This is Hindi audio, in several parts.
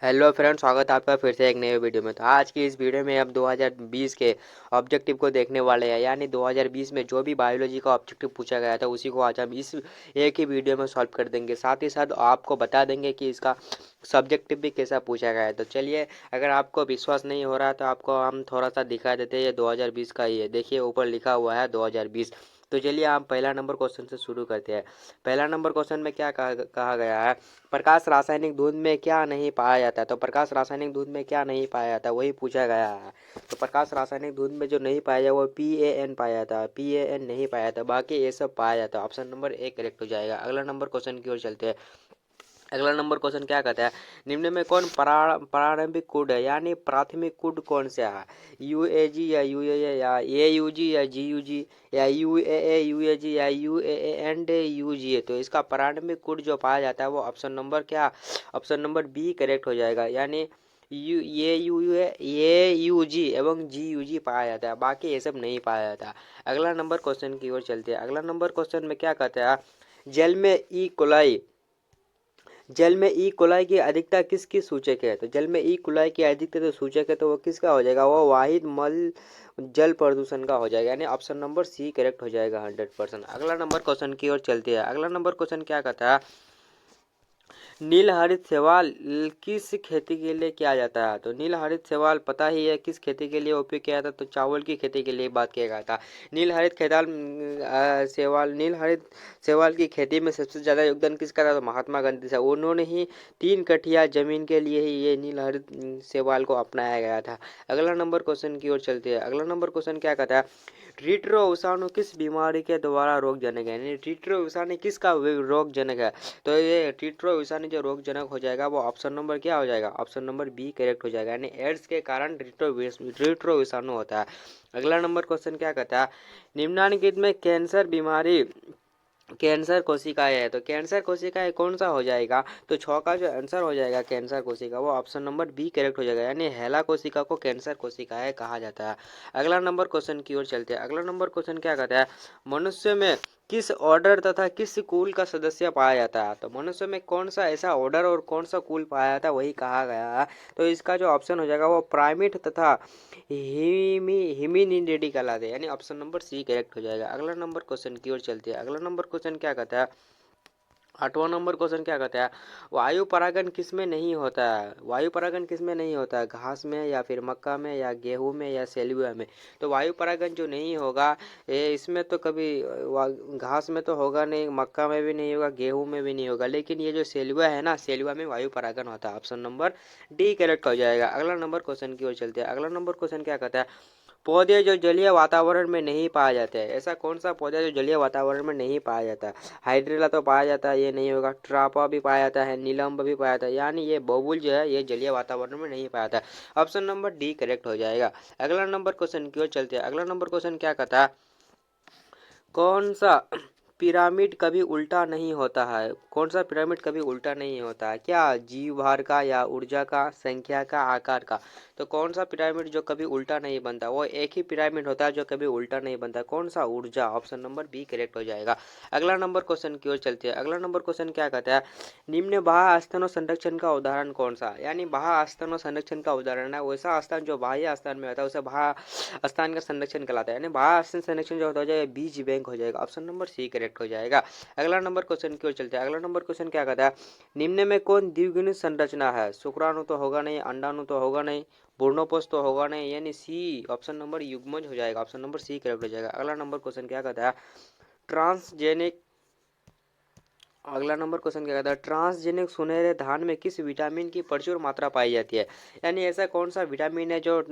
हेलो फ्रेंड्स, स्वागत है आपका फिर से एक नए वीडियो में। तो आज की इस वीडियो में हम 2020 के ऑब्जेक्टिव को देखने वाले हैं। यानी 2020 में जो भी बायोलॉजी का ऑब्जेक्टिव पूछा गया था उसी को आज हम इस एक ही वीडियो में सॉल्व कर देंगे। साथ ही साथ आपको बता देंगे कि इसका सब्जेक्टिव भी कैसा पूछा गया है। तो चलिए, अगर आपको विश्वास नहीं हो रहा है तो आपको हम थोड़ा सा दिखा देते हैं। ये 2020 का ही है, देखिए ऊपर लिखा हुआ है 2020। तो चलिए हम पहला नंबर क्वेश्चन से शुरू करते हैं। पहला नंबर क्वेश्चन में क्या कहा गया है, प्रकाश रासायनिक दूध में क्या नहीं पाया जाता है। तो प्रकाश रासायनिक दूध में क्या नहीं पाया जाता वही पूछा गया है। तो प्रकाश रासायनिक दूध में जो नहीं पाया जाता वो PAN पाया जाता है, PAN नहीं पाया जाता, बाकी ये सब पाया जाता है। ऑप्शन नंबर ए करेक्ट हो जाएगा। अगला नंबर क्वेश्चन की ओर चलते हैं। अगला नंबर क्वेश्चन क्या कहता है, निम्न में कौन प्रारंभिक कुड है, यानी प्राथमिक कुड कौन सा है। UAG या UAA या AUG या GUG या UAA UAG या UAA एंड UGA। तो इसका प्रारंभिक कुड जो पाया जाता है वो ऑप्शन नंबर क्या, ऑप्शन नंबर बी करेक्ट हो जाएगा। यानी AUG एवं GUG पाया जाता है, बाकी ये सब नहीं पाया जाता। अगला नंबर क्वेश्चन की ओर चलते हैं। अगला नंबर क्वेश्चन में क्या कहता है, जल में ई कोलाई जल में ई कोलाई की अधिकता किसकी सूचक है। तो जल में ई कोलाई की अधिकता जो सूचक है तो वो किसका हो जाएगा, वो वाहिद मल जल प्रदूषण का हो जाएगा। यानी ऑप्शन नंबर सी करेक्ट हो जाएगा 100%। अगला नंबर क्वेश्चन की ओर चलते हैं। अगला नंबर क्वेश्चन क्या कहता है, नील हरित शैवाल किस खेती के लिए किया जाता है। तो नील हरित शैवाल पता ही है किस खेती के लिए उपयोग किया जाता है, तो चावल की खेती के लिए बात किया गया था। नील हरित शैवाल की खेती में सबसे ज़्यादा योगदान किसका था, तो महात्मा गांधी था। उन्होंने ही 3 कट्ठा जमीन के लिए ही ये नील हरित शैवाल को अपनाया गया था। अगला नंबर क्वेश्चन की ओर चलते हैं। अगला नंबर क्वेश्चन क्या कहता है, रीट्रो विषाणु किस बीमारी के द्वारा रोगजनक है। यानी रीट्रो विषाणु किसका रोगजनक है। तो ये टीट्रो विषाणु जो रोगजनक हो जाएगा वो ऑप्शन नंबर क्या हो जाएगा, ऑप्शन नंबर बी करेक्ट हो जाएगा। यानी एड्स के कारण रीट्रो विषाणु होता है। अगला नंबर क्वेश्चन क्या कहता है, निम्नलिखित में कैंसर कोशिकाएं है। तो कैंसर कोशिकाएं कौन सा हो जाएगा, तो 6 का जो आंसर हो जाएगा कैंसर कोशिका वो ऑप्शन नंबर बी करेक्ट हो जाएगा। यानी हेला कोशिका को कैंसर कोशिकाएं कहा जाता है। अगला नंबर क्वेश्चन की ओर चलते हैं। अगला नंबर क्वेश्चन क्या कहता है, मनुष्य में किस ऑर्डर तथा किस कुल का सदस्य पाया जाता है। तो मनुष्य में कौन सा ऐसा ऑर्डर और कौन सा कुल पाया जाता है वही कहा गया है। तो इसका जो ऑप्शन हो जाएगा वो प्राइमेट तथा हिमिनिडी कहलाते हैं। यानी ऑप्शन नंबर सी करेक्ट हो जाएगा। अगला नंबर क्वेश्चन की ओर चलते हैं। अगला नंबर क्वेश्चन क्या कहता है, 8वां नंबर क्वेश्चन क्या कहता है, वायु परागन किस में नहीं होता है। वायु परागन किस में नहीं होता है, घास में या फिर मक्का में या गेहूं में या सेलुआ में। तो वायु परागन जो नहीं होगा ये इसमें तो कभी घास में तो होगा नहीं, मक्का में भी नहीं होगा, गेहूं में भी नहीं होगा, लेकिन ये जो सेलुआ है ना, सेलुआ में वायु परागन होता है। ऑप्शन नंबर डी करेक्ट हो जाएगा। अगला नंबर क्वेश्चन की ओर चलते हैं। अगला नंबर क्वेश्चन क्या कहता है, पौधे जो जलीय वातावरण में नहीं पाया जाते हैं। ऐसा कौन सा पौधा जो जलीय वातावरण में नहीं पाया जाता है। हाइड्रिला तो पाया जाता है, ये नहीं होगा। ट्रापा भी पाया जाता है, नीलम्ब भी पाया जाता है, यानी ये बबुल जो है ये जलीय वातावरण में नहीं पाया जाता है। ऑप्शन नंबर डी करेक्ट हो जाएगा। अगला नंबर क्वेश्चन की ओर चलते हैं। अगला नंबर क्वेश्चन क्या कहता है, कौन सा पिरामिड कभी उल्टा नहीं होता है। कौन सा पिरामिड कभी उल्टा नहीं होता है, क्या जीव भार का या ऊर्जा का, संख्या का, आकार का। तो कौन सा पिरामिड जो कभी उल्टा नहीं बनता, वो एक ही पिरामिड होता है जो कभी उल्टा नहीं बनता, कौन सा, ऊर्जा। ऑप्शन नंबर बी करेक्ट हो जाएगा। अगला नंबर क्वेश्चन की ओर चलते हैं। अगला नंबर क्वेश्चन क्या कहता है, निम्न बाह्य स्तनों संरक्षण का उदाहरण कौन सा। यानी बाह्य स्तनों संरक्षण का उदाहरण है वैसा स्थान जो बाह्य स्थान में होता है उसे बाह्य स्थान का संरक्षण कहलाता है। यानी बाह्य स्तन संरक्षण जो होता है बीज बैंक हो जाएगा। ऑप्शन नंबर सी करेक्ट हो जाएगा। अगला नंबर क्वेश्चन की ओर चलते हैं। अगला नंबर क्वेश्चन क्या कहता है, निम्न में कौन द्विगुणित संरचना है। शुक्राणु तो होगा नहीं, अंडाणु तो होगा नहीं, भ्रूणपोष तो होगा नहीं, यानी सी ऑप्शन नंबर युग्मज हो जाएगा। ऑप्शन नंबर सी करेक्ट हो जाएगा। अगला नंबर क्वेश्चन क्या कहता है, ट्रांसजेनिक अगला नंबर क्वेश्चन क्या कहता है, ट्रांसजेनिक सुनहरे धान में किस विटामिन की प्रचुर मात्रा पाई जाती है। यानी ऐसा कौन सा विटामिन है जो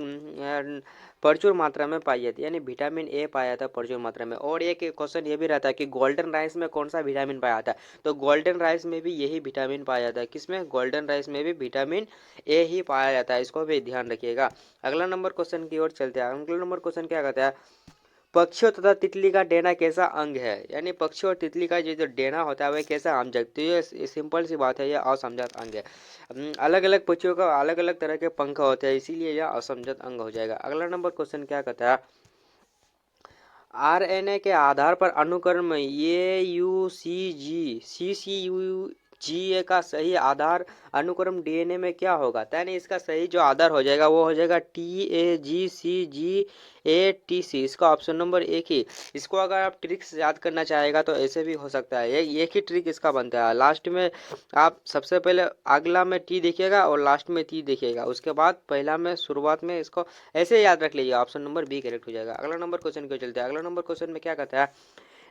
प्रचुर मात्रा में पाई जाती है। यानी विटामिन ए पाया जाता है प्रचुर मात्रा में। और एक क्वेश्चन ये भी रहता है कि गोल्डन राइस में कौन सा विटामिन पाया जाता है। तो गोल्डन राइस में भी यही विटामिन पाया जाता है। किसमें, गोल्डन राइस में भी विटामिन ए ही पाया जाता है, इसको भी ध्यान रखिएगा। अगला नंबर क्वेश्चन की ओर चलते हैं। अगला नंबर क्वेश्चन क्या कहता है, पक्षियों तथा तितली का डेना कैसा अंग है। यानी पक्षी और तितली का जो डेना होता है वह कैसा अंग है। तो ये सिंपल सी बात है, ये असमझत अंग है। अलग अलग पक्षियों का अलग अलग तरह के पंख होते हैं, इसीलिए यह असमझत अंग हो जाएगा। अगला नंबर क्वेश्चन क्या कहता है, RNA के आधार पर अनुक्रम AUCG CCU GA का सही आधार अनुक्रम DNA में क्या होगा, यानी इसका सही जो आधार हो जाएगा वो हो जाएगा TAGCGATC। इसका ऑप्शन नंबर एक ही। इसको अगर आप ट्रिक्स याद करना चाहेगा तो ऐसे भी हो सकता है, एक ही ट्रिक इसका बनता है। लास्ट में आप सबसे पहले अगला में T देखिएगा और लास्ट में T देखिएगा, उसके बाद पहला में शुरुआत में, इसको ऐसे याद रख लीजिए। ऑप्शन नंबर बी करेक्ट हो जाएगा। अगला नंबर क्वेश्चन क्यों चलते हैं। अगला नंबर क्वेश्चन में क्या कहता है,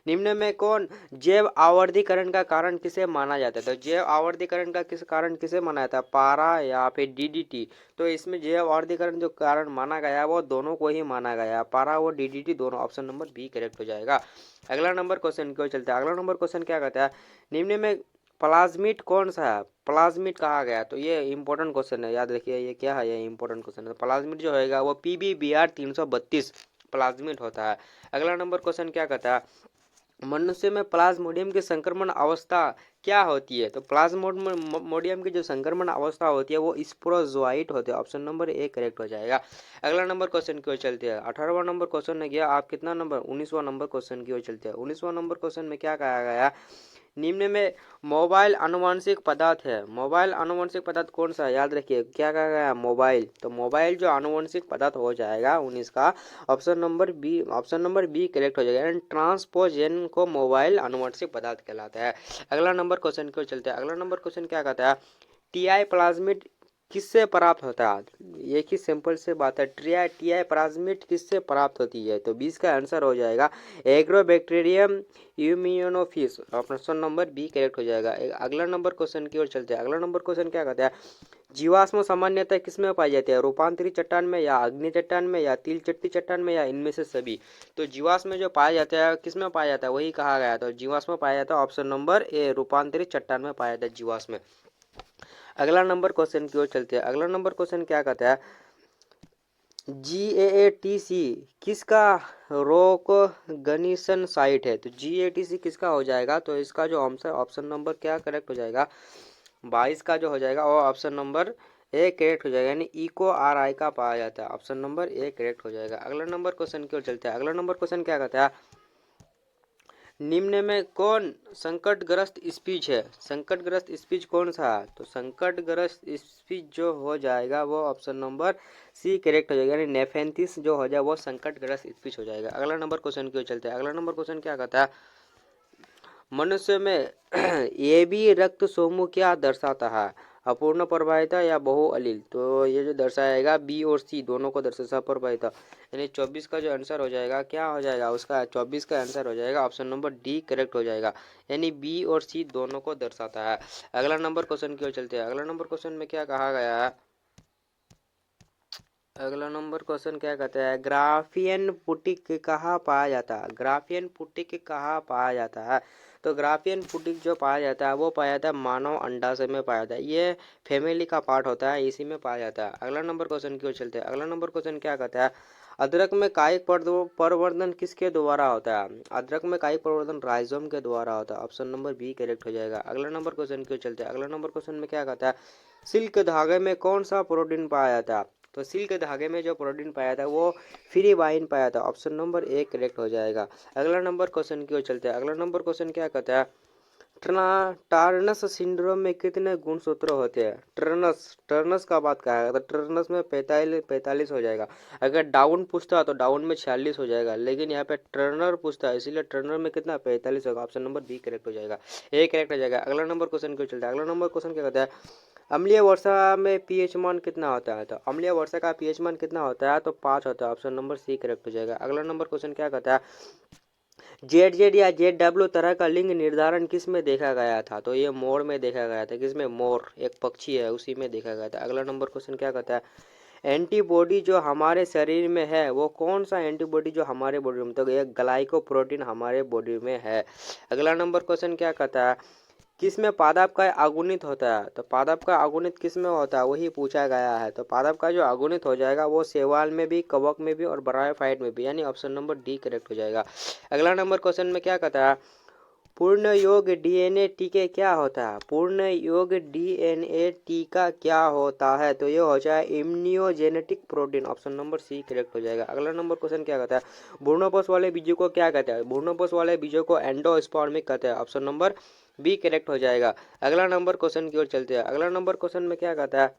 निम्न में कौन जैव आवर्धीकरण का कारण किसे माना जाता है। तो जैव आवर्धीकरण का किस कारण किसे माना जाता है, पारा या फिर DDT। तो इसमें जैव आवर्धीकरण जो कारण माना गया है वो दोनों को ही माना गया है, पारा और DDT दोनों। ऑप्शन नंबर बी करेक्ट हो जाएगा। अगला नंबर क्वेश्चन क्यों चलता है। अगला नंबर क्वेश्चन क्या कहता है, निम्न में प्लाज्मिड कौन सा है, प्लाज्मिड कहा गया। तो ये इंपॉर्टेंट क्वेश्चन है, याद रखिए ये क्या है, ये इंपॉर्टेंट क्वेश्चन है। प्लाज्मिड जो होगा वो PBBR 332 प्लाज्मिड होता है। अगला नंबर क्वेश्चन क्या कहता है, मनुष्य में प्लाज्मोडियम की संक्रमण अवस्था क्या होती है। तो प्लाज्मोडियम की जो संक्रमण अवस्था होती है वो स्पोरोजोइट होती है। ऑप्शन नंबर ए करेक्ट हो जाएगा। अगला नंबर क्वेश्चन की ओर चलते हैं। 18वां नंबर क्वेश्चन ने गया, आप कितना नंबर 19वां नंबर क्वेश्चन की ओर चलते हैं। 19वां नंबर क्वेश्चन में क्या कहा गया, निम्न में मोबाइल आनुवंशिक पदार्थ है, मोबाइल आनुवंशिक पदार्थ कौन सा है, याद रखिए क्या कहा गया, मोबाइल। तो मोबाइल जो आनुवंशिक पदार्थ हो जाएगा 19 का, ऑप्शन नंबर बी करेक्ट हो जाएगा। ट्रांसपोजेन को मोबाइल आनुवंशिक पदार्थ कहलाता है। अगला नंबर क्वेश्चन की ओर चलते हैं। अगला नंबर क्वेश्चन क्या कहता है, TI प्लाज्मिड किससे प्राप्त होता है। एक ही सिंपल से बात है, TI प्लाज्मिड किससे प्राप्त होती है। तो 20 का आंसर हो जाएगा एग्रोबैक्टीरियम यूमिनोफिस। ऑप्शन नंबर बी करेक्ट हो जाएगा। अगला नंबर क्वेश्चन की ओर चलते हैं। अगला नंबर क्वेश्चन क्या कहता है, जीवाश्म सामान्यतः किसमें पाई जाती है, रूपांतरित चट्टान में या अग्नि चट्टान में या तिल चट्टी चट्टान में या इनमें से सभी। तो जीवाश्म जो पाया जाता है किसमें पाया जाता है, वही कहा गया। तो जीवाश्म पाया जाता है, ऑप्शन नंबर ए रूपांतरित चट्टान में पाया जाता है जीवाश्म। अगला नंबर क्वेश्चन की ओर चलते हैं। अगला नंबर क्वेश्चन क्या कहता है, GATC किसका रोकगनिशन साइट है। तो GATC किसका हो जाएगा, तो इसका जो आंसर ऑप्शन नंबर क्या करेक्ट हो जाएगा, 22 का जो हो जाएगा वो ऑप्शन नंबर ए करेक्ट हो जाएगा, यानी इको RI का पाया जाता है। ऑप्शन नंबर ए करेक्ट हो जाएगा। अगला नंबर क्वेश्चन की ओर चलते हैं। अगला नंबर क्वेश्चन क्या कहता है, निम्न में कौन संकटग्रस्त स्पीच है, संकटग्रस्त स्पीच कौन सा है। तो संकटग्रस्त स्पीच जो हो जाएगा वो ऑप्शन नंबर सी करेक्ट हो जाएगा, यानी नेफेंथिस जो हो जाए वो संकटग्रस्त स्पीच हो जाएगा। अगला नंबर क्वेश्चन की ओर चलते हैं। अगला नंबर क्वेश्चन क्या कहता है, मनुष्य में AB रक्त समूह क्या दर्शाता है, अपूर्ण प्रवाहिता या बहुअलील। तो ये जो दर्शाएगा बी और सी दोनों को दर्शा सप्रवाहिता, यानी 24 का जो आंसर हो जाएगा क्या हो जाएगा, उसका 24 का आंसर हो जाएगा ऑप्शन नंबर डी करेक्ट हो जाएगा, यानी बी और सी दोनों को दर्शाता है। अगला नंबर क्वेश्चन की ओर चलते हैं। अगला नंबर क्वेश्चन में क्या कहा गया है, अगला नंबर क्वेश्चन क्या कहता है, ग्राफियन पुटिक कहाँ पाया जाता है, ग्राफियन पुटिक कहाँ पाया जाता है। तो ग्राफियन पुटिक जो पाया जाता है वो पाया जाता है मानव अंडाशय में पाया जाता है, ये फैमिली का पार्ट होता है, इसी में पाया जाता है। अगला नंबर क्वेश्चन की ओर चलते हैं। अगला नंबर क्वेश्चन क्या कहता है, अदरक में कायिक परिवर्तन किसके द्वारा होता है। अदरक में कायिक परिवर्तन राइजोम के द्वारा होता है। ऑप्शन नंबर बी करेक्ट हो जाएगा। अगला नंबर क्वेश्चन की ओर चलते हैं। अगला नंबर क्वेश्चन में क्या कहता है, सिल्क धागे में कौन सा प्रोटीन पाया जाता है। तो सिल्क धागे में जो प्रोटीन पाया था वो फ्रीबाइन पाया था। ऑप्शन नंबर ए करेक्ट हो जाएगा। अगला नंबर क्वेश्चन की ओर चलते हैं। अगला नंबर क्वेश्चन क्या कहता है, टर्नस सिंड्रोम में कितने गुणसूत्र होते हैं। टर्नस का बात कहा है तो टर्नस में 45 हो जाएगा। अगर डाउन पूछता है तो डाउन में 46 हो जाएगा, लेकिन यहाँ पे टर्नर पूछता है इसीलिए टर्नर में कितना 45 होगा। ऑप्शन नंबर बी करेक्ट हो जाएगा, ए करेक्ट हो जाएगा। अगला नंबर क्वेश्चन क्यों चलता है। अगला नंबर क्वेश्चन क्या कहता है, अम्लीय वर्षा में पीएच मान कितना होता है। तो अम्लीय वर्षा का पीएच मान कितना होता है, तो 5 होता है। ऑप्शन नंबर सी करेक्ट हो जाएगा। अगला नंबर क्वेश्चन क्या कहता है, ZZ या ZW तरह का लिंग निर्धारण किस में देखा गया था। तो ये मोर में देखा गया था, किसमें, मोर एक पक्षी है उसी में देखा गया था। अगला नंबर क्वेश्चन क्या कहता है, एंटीबॉडी जो हमारे शरीर में है वो कौन सा एंटीबॉडी जो हमारे बॉडी में, तो ये ग्लाइकोप्रोटीन हमारे बॉडी में है। अगला नंबर क्वेश्चन क्या कहता है, किसमें पादप का अगुणित होता है। तो पादप का अगुणित किसमें होता है वही पूछा गया है। तो पादप का जो अगुणित हो जाएगा वो शैवाल में भी, कवक में भी और ब्रायोफाइट में भी, यानी ऑप्शन नंबर डी करेक्ट हो जाएगा। अगला नंबर क्वेश्चन में क्या कहता है, पूर्ण योग DNA टीके क्या होता है। पूर्ण योग DNA टीका क्या होता है, तो ये हो जाए immunogenetic protein. Option number C correct हो जाएगा। अगला नंबर क्वेश्चन क्या कहता है, भ्रूणपोष वाले बीजों को क्या कहते हैं। भ्रूणपोष वाले बीजों को एंडोस्पर्मिक कहते हैं। ऑप्शन नंबर बी करेक्ट हो जाएगा। अगला नंबर क्वेश्चन की ओर चलते हैं। अगला नंबर क्वेश्चन में क्या कहता है,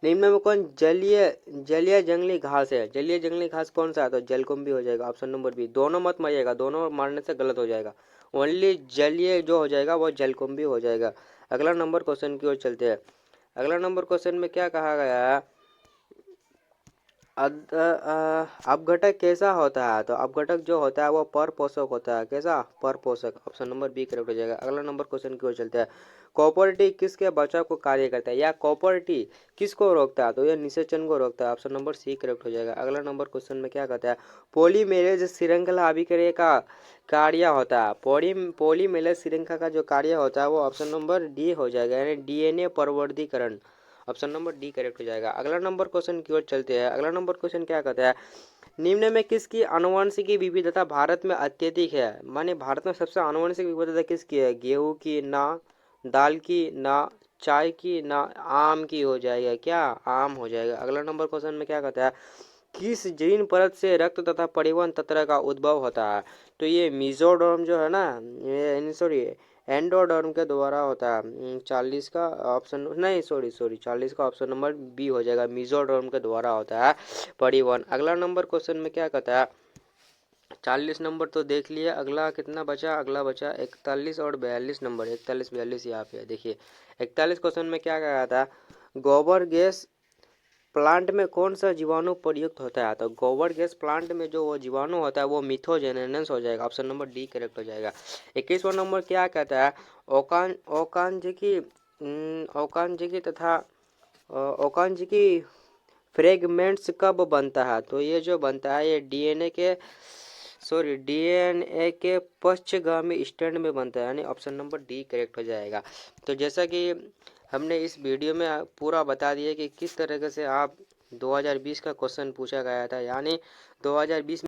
निम्न में कौन जलीय जलीय जंगली घास है। जलीय जंगली घास कौन सा है, तो जलकुंभी हो जाएगा, ऑप्शन नंबर बी। दोनों मत मारिएगा, दोनों मारने से गलत हो जाएगा, ओनली जलीय जो हो जाएगा वो जलकुंभी हो जाएगा। अगला नंबर क्वेश्चन की ओर चलते हैं। अगला नंबर क्वेश्चन में क्या कहा गया है, अपघटक कैसा होता है, तो अपघटक जो होता है वो परपोषक होता है। कैसा, परपोषक, ऑप्शन नंबर बी करेक्ट हो जाएगा। अगला नंबर क्वेश्चन की ओर चलते हैं। कॉपर टी किसके बचाव को कार्य करता है, या कॉपर टी किसको रोकता है, तो यह निषेचन को रोकता है, ऑप्शन नंबर सी करेक्ट हो जाएगा। अगला नंबर क्वेश्चन में क्या कहता है, पॉलीमेरेज श्रृंखला अभिक्रिया का कार्य होता है। पॉलीमेरेज श्रृंखला का जो कार्य होता है वो ऑप्शन नंबर डी हो जाएगा, यानी डीएनए परिवर्धीकरण, ऑप्शन नंबर डी करेक्ट हो जाएगा। अगला नंबर क्वेश्चन की ओर चलते हैं। अगला नंबर क्वेश्चन क्या कहता है, निम्न में किसकी आनुवंशिक विविधता भारत में अत्यधिक है, माने भारत में सबसे आनुवंशिक विविधता किसकी है, गेहूं की, ना दाल की, ना चाय की, ना आम की हो जाएगा, क्या आम हो जाएगा। अगला नंबर क्वेश्चन में क्या कहता है, किस जीन परत से रक्त तथा परिवहन तंत्र का उद्भव होता है, तो ये मेसोडर्म जो है ना, ये सॉरी एंडोडर्म के द्वारा होता है। 40 का ऑप्शन नहीं, सॉरी 40 का ऑप्शन नंबर बी हो जाएगा, मेसोडर्म के द्वारा होता है परिवहन। अगला नंबर क्वेश्चन में क्या कहता है, 40 नंबर तो देख लिए, अगला कितना बचा, अगला बचा 41 और 42 नंबर, 41 42 यहाँ पे देखिए। 41 क्वेश्चन में क्या कहा था, गोबर गैस प्लांट में कौन सा जीवाणु प्रयुक्त होता है, तो गोबर गैस प्लांट में जो वो जीवाणु होता है वो मिथोजेनेंस हो जाएगा, ऑप्शन नंबर डी करेक्ट हो जाएगा। 21वां नंबर क्या कहता है, ओकांजिकी तथा ओकांजिकी फ्रेगमेंट्स कब बनता है, तो ये जो बनता है ये डीएनए के पश्चगामी स्टैंड में बनता है, यानी ऑप्शन नंबर डी करेक्ट हो जाएगा। तो जैसा कि हमने इस वीडियो में पूरा बता दिया कि किस तरीके से आप 2020 का क्वेश्चन पूछा गया था, यानी 2020